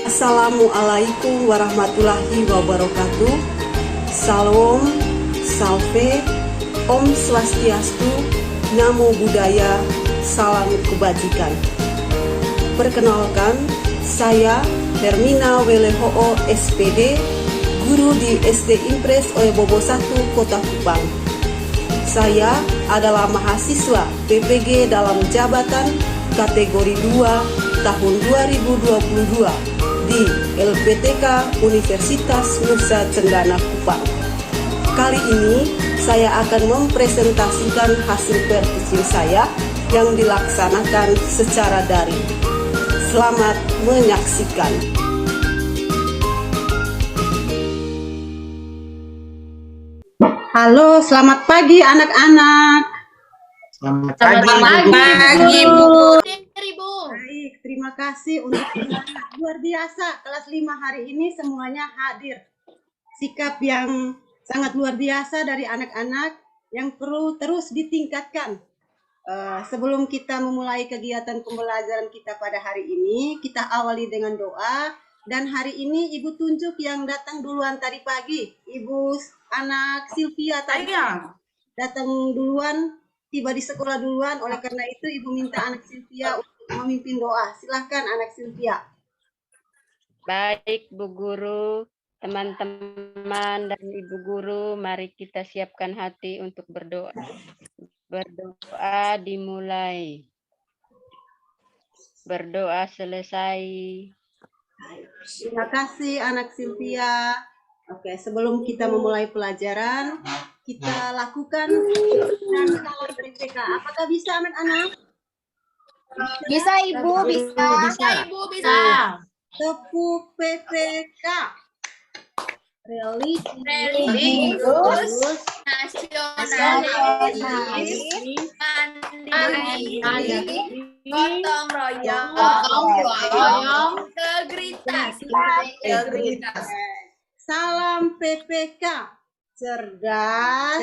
Assalamualaikum warahmatullahi wabarakatuh. Salam, salve, Om Swastiastu, Namo Buddhaya, salam kebajikan. Perkenalkan, saya Hermina Weleho'o SPD, guru di SD Impres Oyebobo 1 Kota Kupang. Saya adalah mahasiswa PPG dalam jabatan kategori 2 tahun 2022 di LPTK Universitas Nusa Cendana Kupang. Kali ini saya akan mempresentasikan hasil PR kecil saya yang dilaksanakan secara daring. Selamat menyaksikan. Halo, selamat pagi anak-anak. Selamat pagi, Bu. Baik, terima kasih untuk semangat luar biasa. Kelas 5 hari ini semuanya hadir. Sikap yang sangat luar biasa dari anak-anak yang perlu terus ditingkatkan. Sebelum kita memulai kegiatan pembelajaran kita pada hari ini, kita awali dengan doa. Dan hari ini Ibu tunjuk yang datang duluan tadi pagi. Ibu anak Sylvia tadi datang duluan, tiba di sekolah duluan. Oleh karena itu Ibu minta anak Sylvia untuk memimpin doa. Silahkan anak Sylvia. Baik, Bu Guru, teman-teman dan Ibu Guru, mari kita siapkan hati untuk berdoa. Berdoa dimulai. Berdoa selesai. Terima kasih anak Sylvia. Oke, sebelum kita memulai pelajaran, kita lakukan salam PPK. Apakah bisa anak-anak? Bisa Ibu, bisa. Bisa Ibu, bisa. Tepuk PPK. Religius nasionalis mandiri gotong royong integritas. Salam PPK. Cerdas,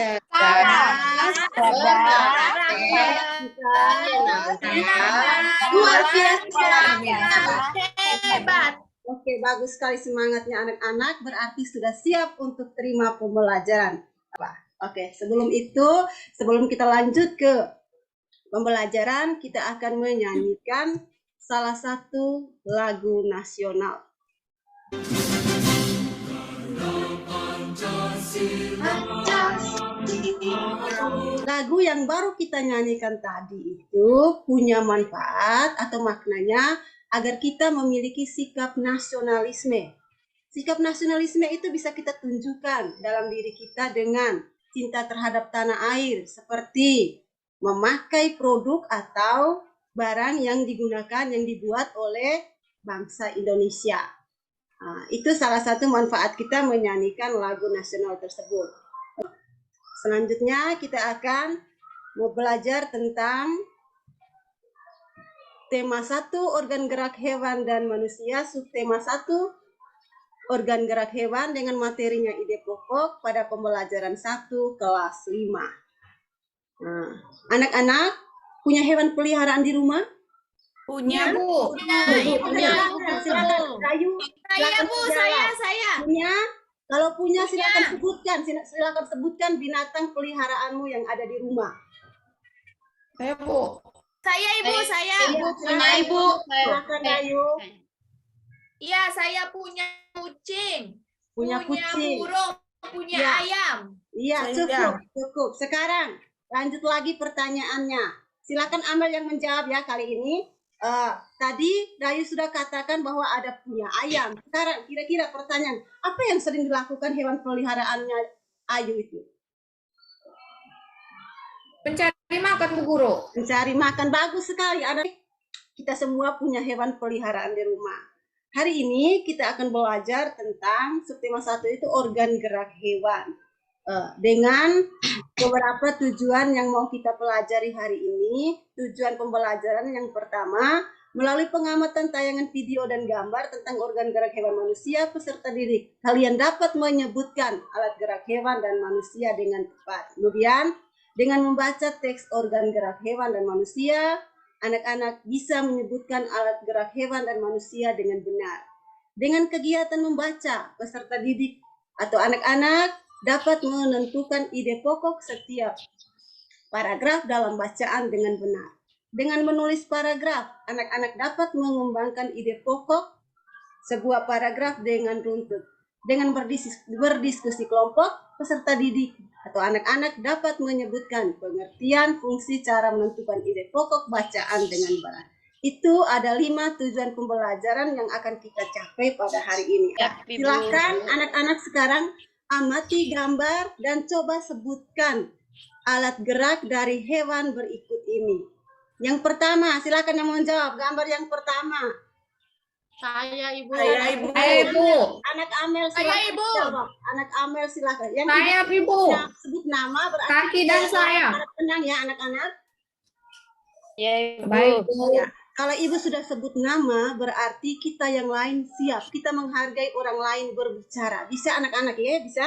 luar biasa, hebat. Oke, bagus sekali semangatnya anak-anak. Berarti sudah siap untuk terima pembelajaran. Oke, sebelum kita lanjut ke pembelajaran, kita akan menyanyikan salah satu lagu nasional. Lagu yang baru kita nyanyikan tadi itu punya manfaat atau maknanya agar kita memiliki sikap nasionalisme. Sikap nasionalisme itu bisa kita tunjukkan dalam diri kita dengan cinta terhadap tanah air, seperti memakai produk atau barang yang digunakan, yang dibuat oleh bangsa Indonesia. Itu salah satu manfaat kita menyanyikan lagu nasional tersebut. Selanjutnya kita akan mau belajar tentang tema 1, organ gerak hewan dan manusia, subtema 1, organ gerak hewan dengan materinya ide pokok pada pembelajaran 1 kelas 5. Anak-anak punya hewan peliharaan di rumah? Punya, Bu. Silakan Rayu. Saya, Bu, saya. Punya? Kalau punya silakan sebutkan binatang peliharaanmu yang ada di rumah. Saya, Bu. Saya, Ibu, saya. Punya Ibu. Silakan Rayu. Iya, saya punya kucing. Punya kucing. Burung, punya ayam. Iya, cukup. Sekarang lanjut lagi pertanyaannya. Silakan Amel yang menjawab ya kali ini. Tadi Rayu sudah katakan bahwa ada punya ayam. Sekarang kira-kira pertanyaan, apa yang sering dilakukan hewan peliharaannya Ayu itu? Mencari makan, Bu Guru. Mencari makan, bagus sekali. Kita semua punya hewan peliharaan di rumah. Hari ini kita akan belajar tentang subtema 1 itu organ gerak hewan. Dengan beberapa tujuan yang mau kita pelajari hari ini. Tujuan pembelajaran yang pertama, melalui pengamatan tayangan video dan gambar tentang organ gerak hewan manusia, peserta didik kalian dapat menyebutkan alat gerak hewan dan manusia dengan tepat. Kemudian dengan membaca teks organ gerak hewan dan manusia, anak-anak bisa menyebutkan alat gerak hewan dan manusia dengan benar. Dengan kegiatan membaca, peserta didik atau anak-anak dapat menentukan ide pokok setiap paragraf dalam bacaan dengan benar. Dengan menulis paragraf, anak-anak dapat mengembangkan ide pokok sebuah paragraf dengan runtut. Dengan berdiskusi kelompok, peserta didik atau anak-anak dapat menyebutkan pengertian, fungsi, cara menentukan ide pokok bacaan dengan benar. Itu ada 5 tujuan pembelajaran yang akan kita capai pada hari ini. Silakan anak-anak sekarang amati gambar dan coba sebutkan alat gerak dari hewan berikut ini. Yang pertama, silakan yang mau jawab. Gambar yang pertama. Saya Ibu. Saya Ibu. Anak Amel silakan. Saya, Ibu. Jawab. Anak Amel silakan. Yang Saya Ibu. sebut nama berarti Kaki dan saya. tenang ya anak-anak. Ya Ibu. Baik, Bu. Ya. Kalau Ibu sudah sebut nama, berarti kita yang lain siap. Kita menghargai orang lain berbicara. Bisa anak-anak ya? Bisa?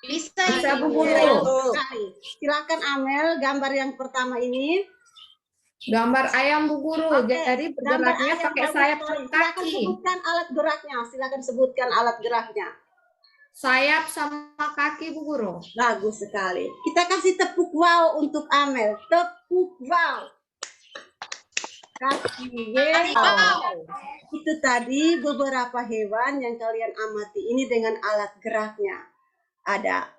Bisa, Bu Guru. Sekali. Silakan Amel, gambar yang pertama ini. Gambar ayam Bu Guru. Oke, Jadi gambar bergeraknya ayam pakai bagus sayap sekali. dan Silakan kaki. sebutkan alat geraknya. Silakan sebutkan alat geraknya. Sayap sama kaki Bu Guru. Bagus sekali. Kita kasih tepuk wow untuk Amel. Tepuk wow. Kasih wow. Itu tadi beberapa hewan yang kalian amati ini dengan alat geraknya. Ada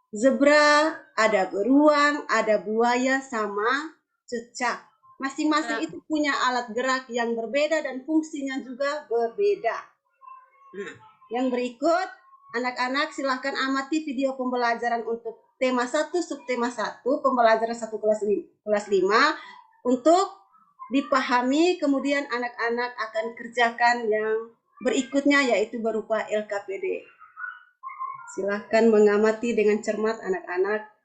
zebra, ada beruang, ada buaya, sama cecak. Masing-masing itu punya alat gerak yang berbeda dan fungsinya juga berbeda. Nah, yang berikut, anak-anak silahkan amati video pembelajaran untuk tema 1, subtema 1, pembelajaran 1 kelas 5, untuk dipahami, kemudian anak-anak akan kerjakan yang berikutnya, yaitu berupa LKPD. Silahkan mengamati dengan cermat anak-anak.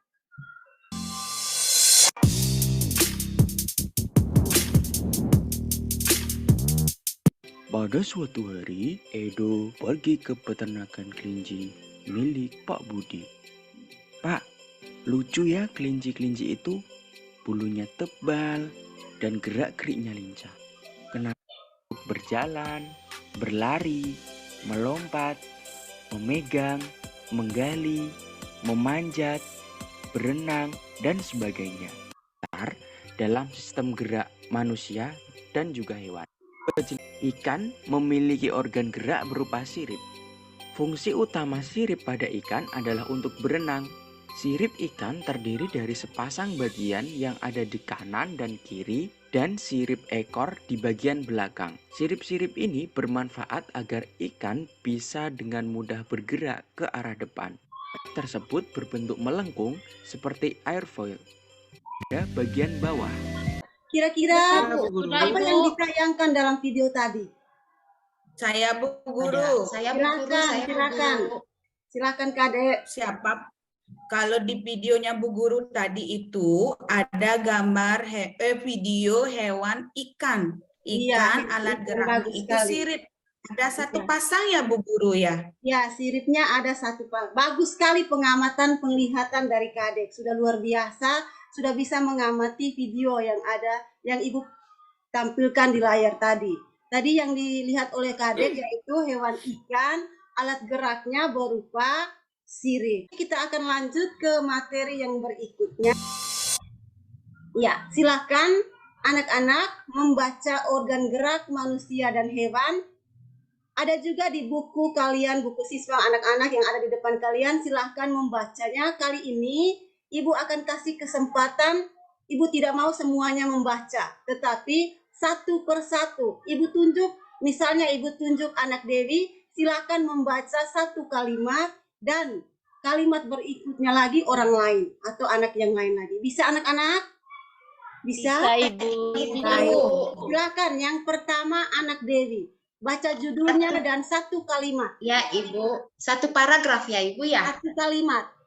Pada suatu hari, Edo pergi ke peternakan kelinci milik Pak Budi. Pak, lucu ya kelinci-kelinci itu. Bulunya tebal dan gerak-geriknya lincah. Kenapa berjalan, berlari, melompat, memegang, menggali, memanjat, berenang, dan sebagainya. Dalam sistem gerak manusia dan juga hewan. Ikan memiliki organ gerak berupa sirip. Fungsi utama sirip pada ikan adalah untuk berenang. Sirip ikan terdiri dari sepasang bagian yang ada di kanan dan kiri dan sirip ekor di bagian belakang. Sirip-sirip ini bermanfaat agar ikan bisa dengan mudah bergerak ke arah depan. Tersebut berbentuk melengkung seperti airfoil pada bagian bawah. Kira-kira apa yang ditayangkan dalam video tadi? Saya Bu Guru. Saya Bu Guru. Silakan. Silakan Kadek. Siapa? Kalau di videonya Bu Guru tadi itu ada gambar video hewan ikan. Iya, Alat ikan gerak bagus itu sekali. sirip. Ada satu Iya. pasang ya Bu Guru ya? Ya, siripnya ada satu. Bagus sekali pengamatan penglihatan dari Kadek. Sudah luar biasa, sudah bisa mengamati video yang ada, yang Ibu tampilkan di layar tadi. Tadi yang dilihat oleh Kadek yaitu hewan ikan, alat geraknya berupa sirip. Kita akan lanjut ke materi yang berikutnya. Ya, silakan anak-anak membaca organ gerak manusia dan hewan. Ada juga di buku kalian, buku siswa anak-anak yang ada di depan kalian, silahkan membacanya. Kali ini Ibu akan kasih kesempatan, Ibu tidak mau semuanya membaca, tetapi satu persatu. Ibu tunjuk, misalnya Ibu tunjuk anak Dewi, silahkan membaca satu kalimat dan kalimat berikutnya lagi orang lain atau anak yang lain lagi. Bisa anak-anak? Bisa? Bisa Ibu. Baik. Silakan yang pertama anak Dewi. Baca judulnya dan satu kalimat. Ya Ibu, satu paragraf ya Ibu ya.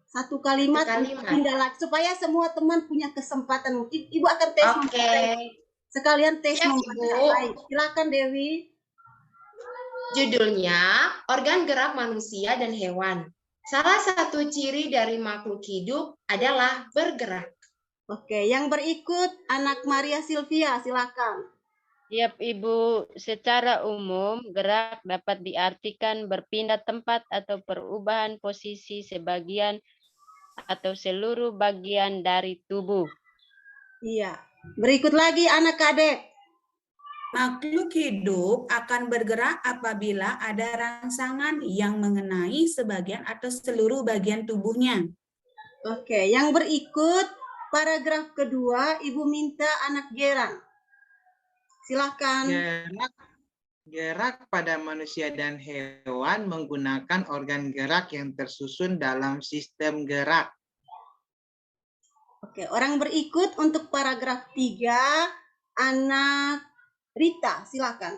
Satu kalimat tindak lanjut supaya semua teman punya kesempatan. Ibu akan tes Oke. sekalian tes Ya, membaca. Ibu. Baik, silakan Dewi. Judulnya organ gerak manusia dan hewan. Salah satu ciri dari makhluk hidup adalah bergerak. Oke, yang berikut anak Maria Silvia, silakan. Yap, Ibu. Secara umum, gerak dapat diartikan berpindah tempat atau perubahan posisi sebagian atau seluruh bagian dari tubuh. Iya. Berikut lagi anak kadek. Makhluk hidup akan bergerak apabila ada rangsangan yang mengenai sebagian atau seluruh bagian tubuhnya. Oke, yang berikut paragraf kedua, Ibu minta anak Geran. Silakan. Gerak pada manusia dan hewan menggunakan organ gerak yang tersusun dalam sistem gerak. Oke, orang berikut untuk paragraf 3, anak Rita, silakan.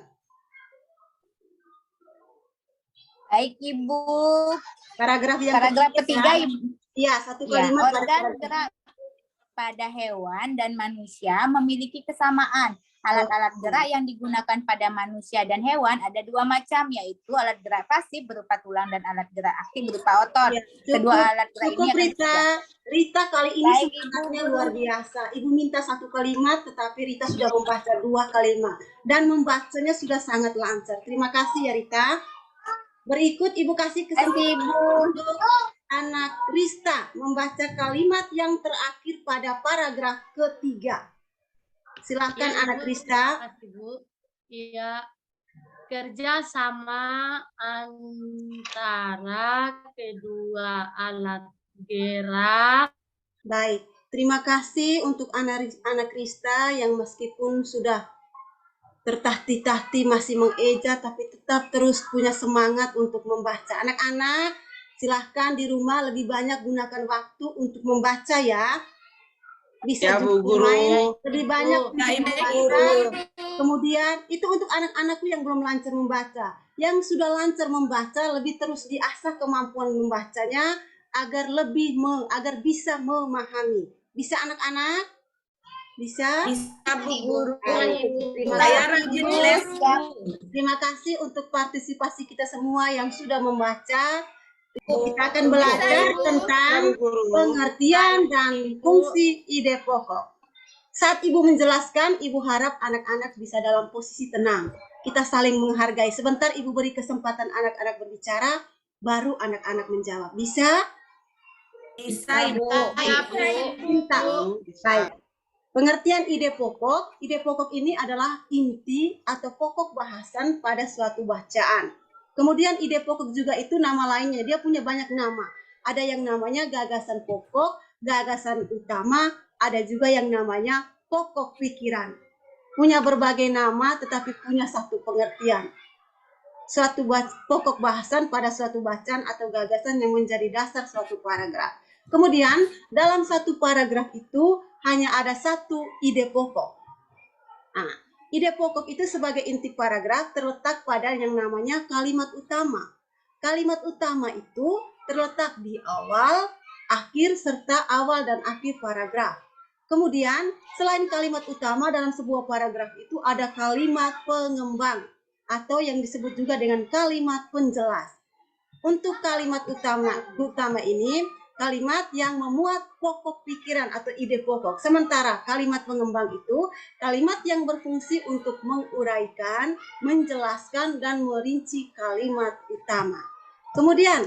Baik, Ibu. Paragraf yang Paragraf ketiga, Ibu. Iya, satu Ya, kalimat. organ gerak pada hewan dan manusia memiliki kesamaan. Alat-alat gerak yang digunakan pada manusia dan hewan ada dua macam, yaitu alat gerak pasif berupa tulang dan alat gerak aktif berupa otot. Ya, Kedua alat gerak ini akan Rita kali ini Baik, semangatnya luar biasa. Ibu minta satu kalimat, tetapi Rita sudah membaca 2 kalimat. Dan membacanya sudah sangat lancar. Terima kasih ya Rita. Berikut Ibu kasih kesempatan untuk anak Rista membaca kalimat yang terakhir pada paragraf ketiga. Silakan Ya, anak Ibu. Rista. Terima kasih, Bu. Iya. Kerja sama antara kedua alat gerak. Baik, terima kasih untuk anak Rista yang meskipun sudah tertahti-tahti masih mengeja tapi tetap terus punya semangat untuk membaca. Anak-anak, silahkan di rumah lebih banyak gunakan waktu untuk membaca ya. Bisa Ya, Bu juga Guru. main lebih banyak Ya, untuk Ibu membaca. Guru. Kemudian itu untuk anak-anakku yang belum lancar membaca. Yang sudah lancar membaca lebih terus diasah kemampuan membacanya agar agar bisa memahami. Bisa anak-anak? Bisa? Bisa, Bu Guru. Terima Saya kasih. rajin les, Bu. Terima kasih untuk partisipasi kita semua yang sudah membaca. Kita akan belajar tentang pengertian dan fungsi ide pokok. Saat Ibu menjelaskan, Ibu harap anak-anak bisa dalam posisi tenang. Kita saling menghargai. Sebentar Ibu beri kesempatan anak-anak berbicara, baru anak-anak menjawab. Bisa? Bisa, Ibu. Minta. Baik. Pengertian ide pokok. Ide pokok ini adalah inti atau pokok bahasan pada suatu bacaan. Kemudian ide pokok juga itu nama lainnya. Dia punya banyak nama. Ada yang namanya gagasan pokok, gagasan utama, ada juga yang namanya pokok pikiran. Punya berbagai nama tetapi punya satu pengertian. Suatu pokok bahasan pada suatu bacaan atau gagasan yang menjadi dasar suatu paragraf. Kemudian dalam satu paragraf itu hanya ada satu ide pokok. Nah, ide pokok itu sebagai inti paragraf terletak pada yang namanya kalimat utama. Kalimat utama itu terletak di awal, akhir, serta awal dan akhir paragraf. Kemudian, selain kalimat utama dalam sebuah paragraf itu ada kalimat pengembang atau yang disebut juga dengan kalimat penjelas. Untuk kalimat utama ini, kalimat yang memuat pokok pikiran atau ide pokok. Sementara kalimat pengembang itu kalimat yang berfungsi untuk menguraikan, menjelaskan, dan merinci kalimat utama. Kemudian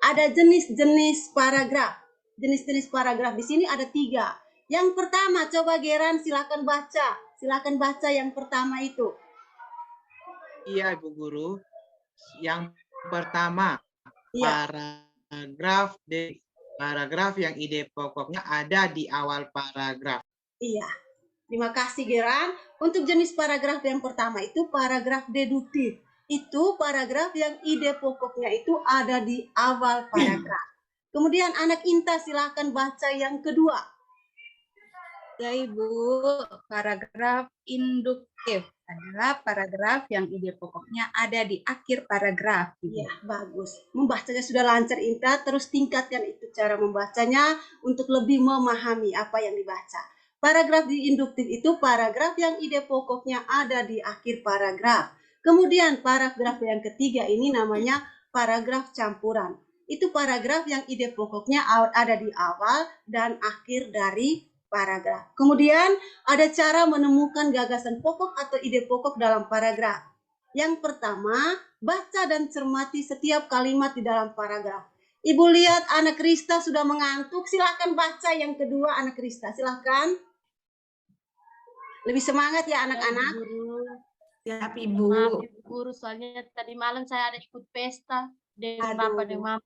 ada jenis-jenis paragraf. Jenis-jenis paragraf di sini ada 3. Yang pertama, coba Geran silakan baca. Silakan baca yang pertama itu. Iya, Ibu Guru. Yang pertama, Iya. paragraf yang ide pokoknya ada di awal paragraf. Iya. Terima kasih Geran. Untuk jenis paragraf yang pertama itu paragraf deduktif. Itu paragraf yang ide pokoknya itu ada di awal paragraf. Kemudian anak Inta silahkan baca yang kedua. Ya, Ibu. Paragraf induktif adalah paragraf yang ide pokoknya ada di akhir paragraf. Iya, bagus. Membacanya sudah lancar Inta, terus tingkatkan itu cara membacanya untuk lebih memahami apa yang dibaca. Paragraf di induktif itu paragraf yang ide pokoknya ada di akhir paragraf. Kemudian paragraf yang ketiga ini namanya paragraf campuran. Itu paragraf yang ide pokoknya ada di awal dan akhir dari paragraf. Kemudian ada cara menemukan gagasan pokok atau ide pokok dalam paragraf. Yang pertama, baca dan cermati setiap kalimat di dalam paragraf. Ibu lihat anak Krista sudah mengantuk, silakan baca yang kedua anak Krista, silakan. Lebih semangat ya anak-anak. Siap, Ibu. Maaf Ibu Guru, soalnya tadi malam saya ada ikut pesta dengan Bapak dan Mama.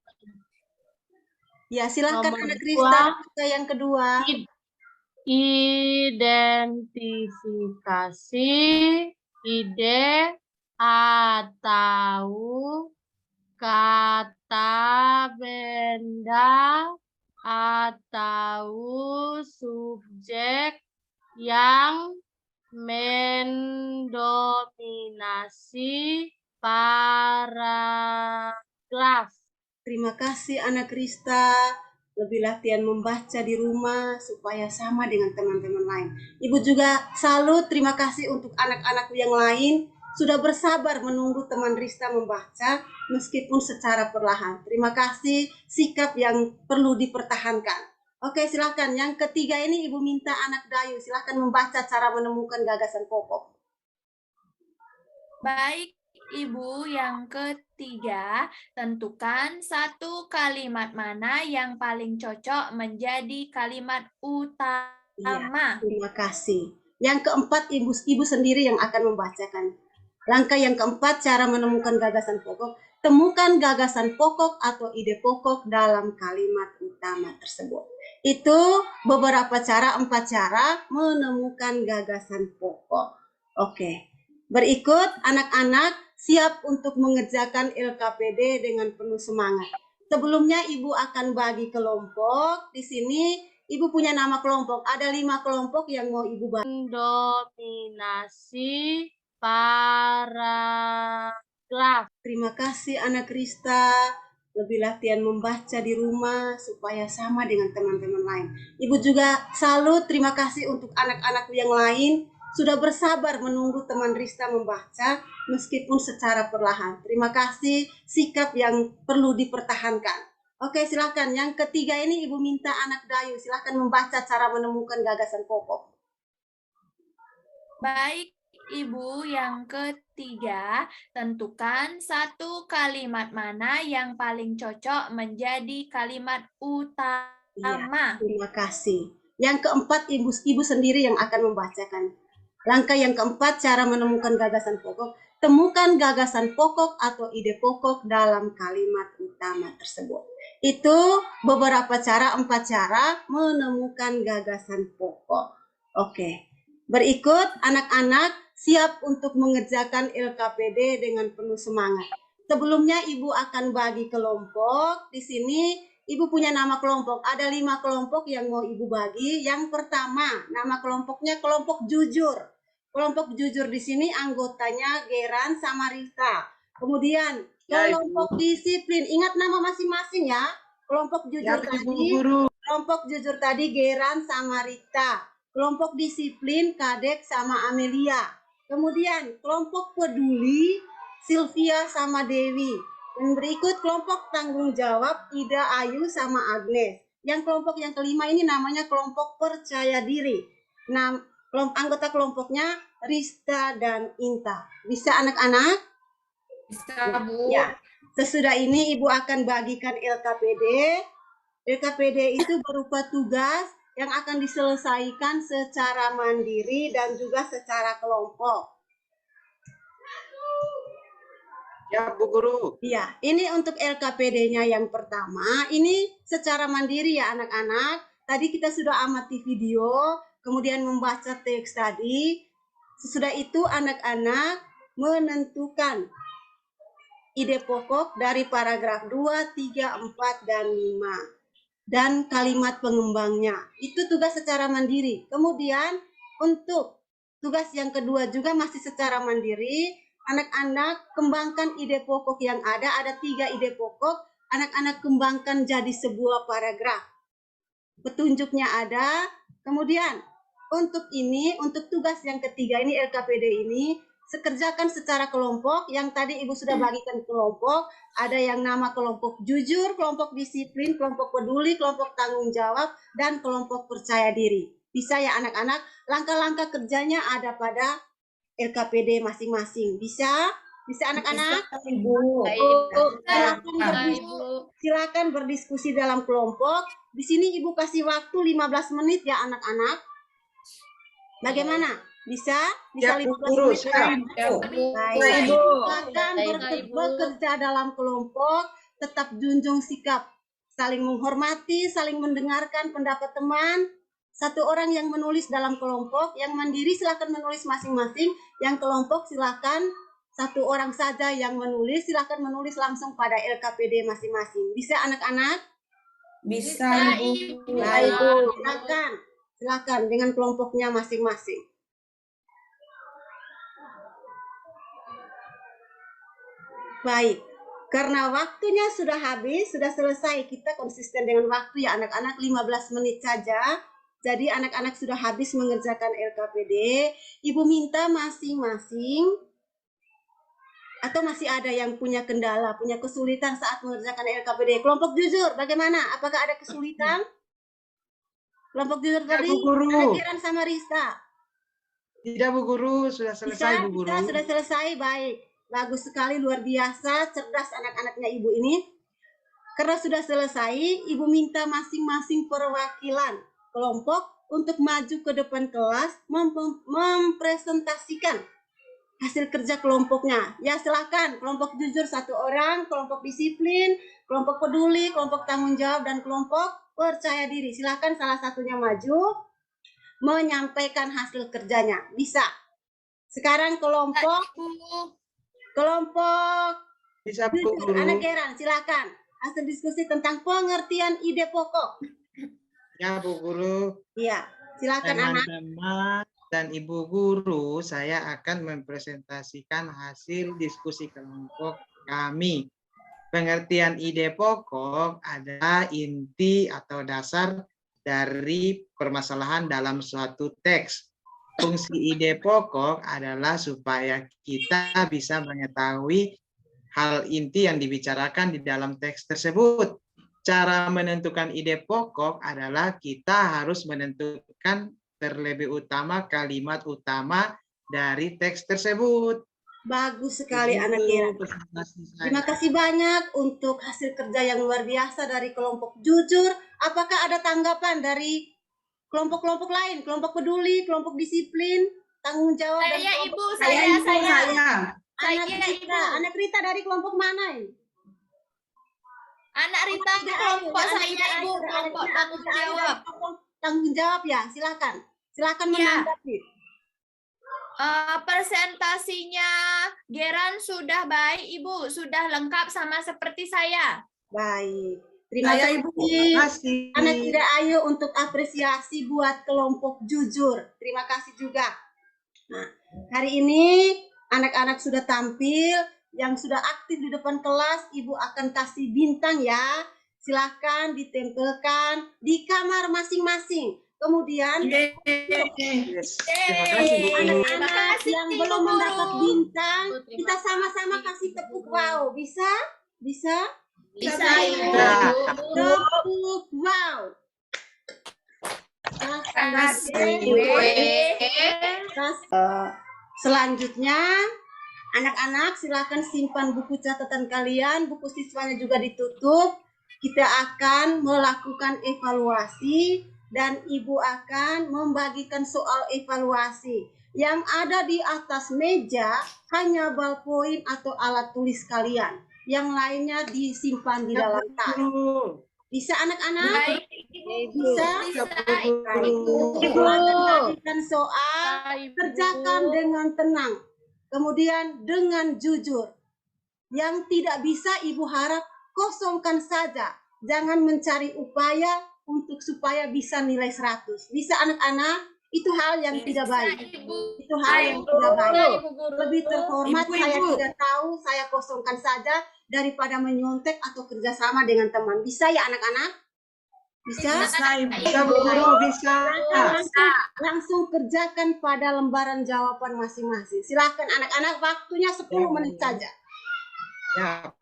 Ya, silakan Nomor anak dua. Krista baca yang kedua. Identifikasi ide atau kata benda atau subjek yang mendominasi paragraf. Terima kasih anak Krista. Lebih latihan membaca di rumah supaya sama dengan teman-teman lain. Ibu juga salut, terima kasih untuk anak-anakku yang lain sudah bersabar menunggu teman Rista membaca meskipun secara perlahan. Terima kasih, sikap yang perlu dipertahankan. Oke, silakan. Yang ketiga ini Ibu minta anak Dayu, silakan membaca cara menemukan gagasan pokok. Baik, Ibu, yang ketiga, tentukan satu kalimat mana yang paling cocok menjadi kalimat utama. Terima kasih. Yang keempat, ibu sendiri yang akan membacakan. Langkah yang keempat, cara menemukan gagasan pokok. Temukan gagasan pokok atau ide pokok dalam kalimat utama tersebut. Itu beberapa cara, 4 cara menemukan gagasan pokok. Oke. Berikut anak-anak siap untuk mengerjakan LKPD dengan penuh semangat. Sebelumnya Ibu akan bagi kelompok. Di sini Ibu punya nama kelompok. Ada 5 kelompok yang mau Ibu bagi. Mendominasi paragraf. Terima kasih anak Krista. Lebih latihan membaca di rumah supaya sama dengan teman-teman lain. Ibu juga salut, terima kasih untuk anak-anakku yang lain sudah bersabar menunggu teman Rista membaca meskipun secara perlahan. Terima kasih, sikap yang perlu dipertahankan. Oke, silakan. Yang ketiga ini Ibu minta anak Dayu, silakan membaca cara menemukan gagasan pokok. Baik, Ibu, yang ketiga, tentukan satu kalimat mana yang paling cocok menjadi kalimat utama. Terima kasih. Yang keempat, ibu sendiri yang akan membacakan. Langkah yang keempat, cara menemukan gagasan pokok. Temukan gagasan pokok atau ide pokok dalam kalimat utama tersebut. Itu beberapa cara, 4 cara menemukan gagasan pokok. Oke. Berikut anak-anak siap untuk mengerjakan LKPD dengan penuh semangat. Sebelumnya Ibu akan bagi kelompok. Di sini Ibu punya nama kelompok. Ada 5 kelompok yang mau Ibu bagi. Yang pertama, nama kelompoknya kelompok jujur. Kelompok jujur di sini anggotanya Geran sama Rita. Kemudian kelompok disiplin. Ingat nama masing-masing ya. Kelompok jujur kelompok jujur tadi Geran sama Rita. Kelompok disiplin Kadek sama Amelia. Kemudian kelompok peduli Sylvia sama Dewi. Dan berikut kelompok tanggung jawab Ida, Ayu sama Agnes. Yang kelompok yang kelima ini namanya kelompok percaya diri. Nah, anggota kelompoknya Rista dan Inta. Bisa anak-anak? Bisa, Bu. Ya. Sesudah ini Ibu akan bagikan LKPD. LKPD itu berupa tugas yang akan diselesaikan secara mandiri dan juga secara kelompok. Ya, Bu Guru. Iya, ini untuk LKPD-nya yang pertama. Ini secara mandiri ya anak-anak. Tadi kita sudah amati video, kemudian membaca teks tadi. Sesudah itu anak-anak menentukan ide pokok dari paragraf 2, 3, 4, dan 5. Dan kalimat pengembangnya. Itu tugas secara mandiri. Kemudian untuk tugas yang kedua juga masih secara mandiri. Anak-anak kembangkan ide pokok yang ada 3 ide pokok. Anak-anak kembangkan jadi sebuah paragraf. Petunjuknya ada. Kemudian untuk tugas yang ketiga ini LKPD ini kerjakan secara kelompok. Yang tadi Ibu sudah bagikan kelompok. Ada yang nama kelompok jujur, kelompok disiplin, kelompok peduli, kelompok tanggung jawab, dan kelompok percaya diri. Bisa ya anak-anak? Langkah-langkah kerjanya ada pada LKPD masing-masing. Bisa? Bisa anak-anak? Ibu. Silakan berdiskusi dalam kelompok. Di sini Ibu kasih waktu 15 menit ya anak-anak. Bagaimana? Bisa? Bisa 15 menit ya? Baik. Silakan bekerja dalam kelompok, tetap junjung sikap saling menghormati, saling mendengarkan pendapat teman. Satu orang yang menulis dalam kelompok, yang mandiri silakan menulis masing-masing, yang kelompok silakan satu orang saja yang menulis, silakan menulis langsung pada LKPD masing-masing. Bisa anak-anak? Bisa, Ibu. Baik, silakan dengan kelompoknya masing-masing. Baik, karena waktunya sudah habis, sudah selesai, kita konsisten dengan waktu ya anak-anak, 15 menit saja. Jadi anak-anak sudah habis mengerjakan LKPD. Ibu minta masing-masing, atau masih ada yang punya kendala, punya kesulitan saat mengerjakan LKPD. Kelompok jujur, bagaimana? Apakah ada kesulitan? Kelompok jujur tadi, Anak Kiran sama Rista. Tidak, Bu Guru, sudah selesai, Bu Guru. Sudah selesai, baik. Bagus sekali, luar biasa, cerdas anak-anaknya Ibu ini. Karena sudah selesai, Ibu minta masing-masing perwakilan kelompok untuk maju ke depan kelas, mempresentasikan hasil kerja kelompoknya. Ya silakan, kelompok jujur 1 orang, kelompok disiplin, kelompok peduli, kelompok tanggung jawab, dan kelompok percaya diri. Silakan salah satunya maju, menyampaikan hasil kerjanya. Bisa. Sekarang kelompok Bisa, Bu Guru. Anak Kiran, silakan. Hasil diskusi tentang pengertian ide pokok. Ya, Bu Guru. Iya, silakan anak. Teman-teman dan Ibu Guru, saya akan mempresentasikan hasil diskusi kelompok kami. Pengertian ide pokok adalah inti atau dasar dari permasalahan dalam suatu teks. Fungsi ide pokok adalah supaya kita bisa mengetahui hal inti yang dibicarakan di dalam teks tersebut. Cara menentukan ide pokok adalah kita harus menentukan terlebih utama kalimat utama dari teks tersebut. Bagus sekali anak Kiran. Terima kasih banyak untuk hasil kerja yang luar biasa dari kelompok jujur. Apakah ada tanggapan dari kelompok-kelompok lain, kelompok peduli, kelompok disiplin, tanggung jawab? Saya, dan Ibu, saya. Saya, Anak Rita dari kelompok mana ini? Anak Rita kelompok saya, Ibu, kelompok tanggung jawab. Tanggung jawab ya, silakan. Silakan menanggapi. Presentasinya Geran sudah baik, Ibu, sudah lengkap sama seperti saya. Baik. Terima kasih Anak Ida Ayu untuk apresiasi buat kelompok jujur. Terima kasih juga. Nah, hari ini anak-anak sudah tampil, yang sudah aktif di depan kelas, Ibu akan kasih bintang ya. Silahkan ditempelkan di kamar masing-masing. Kemudian anak-anak yang belum mendapat bintang, kita sama-sama kasih tepuk wow. Bisa? Bisa? Bisa, Ibu. Tepuk wow. Selanjutnya, anak-anak silakan simpan buku catatan kalian, buku siswanya juga ditutup. Kita akan melakukan evaluasi dan Ibu akan membagikan soal evaluasi. Yang ada di atas meja hanya ballpoint atau alat tulis kalian. Yang lainnya disimpan di dalam tas. Bisa anak-anak? Bisa? Ibu akan bagikan soal, kerjakan dengan tenang. Kemudian dengan jujur. Yang tidak bisa Ibu harap kosongkan saja. Jangan mencari upaya untuk supaya bisa nilai 100. Bisa anak-anak? Itu hal yang tidak baik. Itu hal yang tidak baik. Lebih terhormat saya tidak tahu, saya kosongkan saja daripada menyontek atau kerjasama dengan teman. Bisa ya anak-anak? Bisa? Bisa. Langsung kerjakan pada lembaran jawaban masing-masing. Silakan anak-anak, waktunya 10 menit saja. Ya.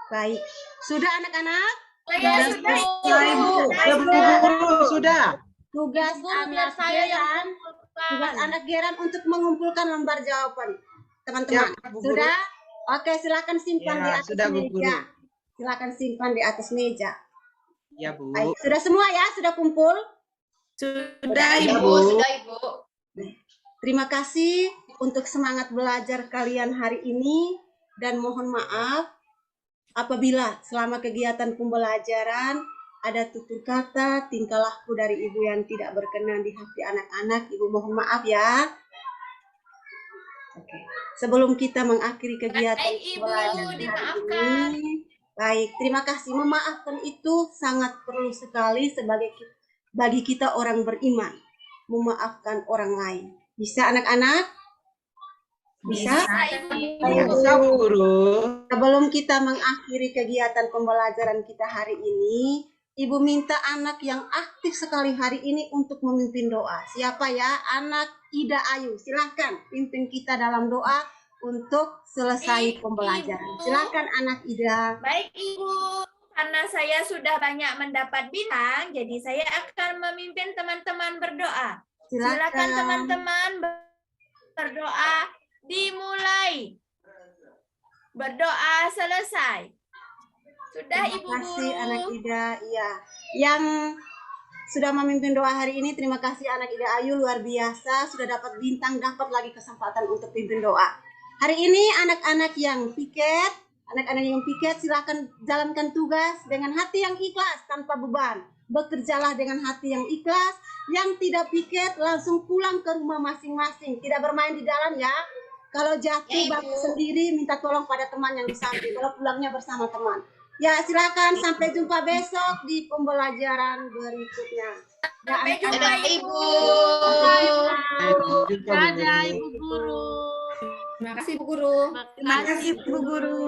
Baik. Sudah anak-anak? Sudah, Ibu. Sudah. Tugas Ibu guru, biar anak saya yang Geran, kumpulkan. tugas anak Geran untuk mengumpulkan lembar jawaban, teman-teman. Siap, Bu Guru. Sudah? Oke, silakan simpan Ya, di atas sudah, Bu meja. Guru. Silakan simpan di atas meja. Ya, Bu. Baik, sudah semua ya? Sudah kumpul? Sudah, Ya, Ibu. Bu, sudah Ibu. Terima kasih untuk semangat belajar kalian hari ini dan mohon maaf apabila selama kegiatan pembelajaran ada tutur kata, tingkah laku dari Ibu yang tidak berkenan di hati anak-anak. Ibu mohon maaf ya. Oke. Sebelum kita mengakhiri kegiatan Baik, Ibu, pembelajaran hari dimaafkan. ini, baik, terima kasih. Memaafkan itu sangat perlu sekali bagi kita orang beriman. Memaafkan orang lain. Bisa anak-anak? Bisa? Bisa, Bu Guru. Sebelum kita mengakhiri kegiatan pembelajaran kita hari ini, Ibu minta anak yang aktif sekali hari ini untuk memimpin doa. Siapa ya? Anak Ida Ayu. Silahkan pimpin kita dalam doa untuk selesai pembelajaran. Ibu. Silakan anak Ida. Baik, Ibu. Karena saya sudah banyak mendapat bintang, jadi saya akan memimpin teman-teman berdoa. Silakan teman-teman berdoa dimulai. Berdoa selesai. Sudah, Ibu Terima kasih Guru. anak Ida. Iya. Yang sudah memimpin doa hari ini, terima kasih anak Ida Ayu, luar biasa. Sudah dapat bintang, dapat lagi kesempatan untuk pimpin doa. Hari ini anak-anak yang piket, silakan jalankan tugas dengan hati yang ikhlas tanpa beban. Bekerjalah dengan hati yang ikhlas. Yang tidak piket langsung pulang ke rumah masing-masing. Tidak bermain di jalan ya. Kalau jatuh Ya, Ibu. bangun sendiri, minta tolong pada teman yang di samping. Kalau pulangnya bersama teman. Ya, silakan sampai jumpa besok di pembelajaran berikutnya. Sampai jumpa, Dadah, Ibu. Ibu. Dadah, Ibu Guru. Terima kasih, Bu Guru. Terima Terima kasih, Bu Guru.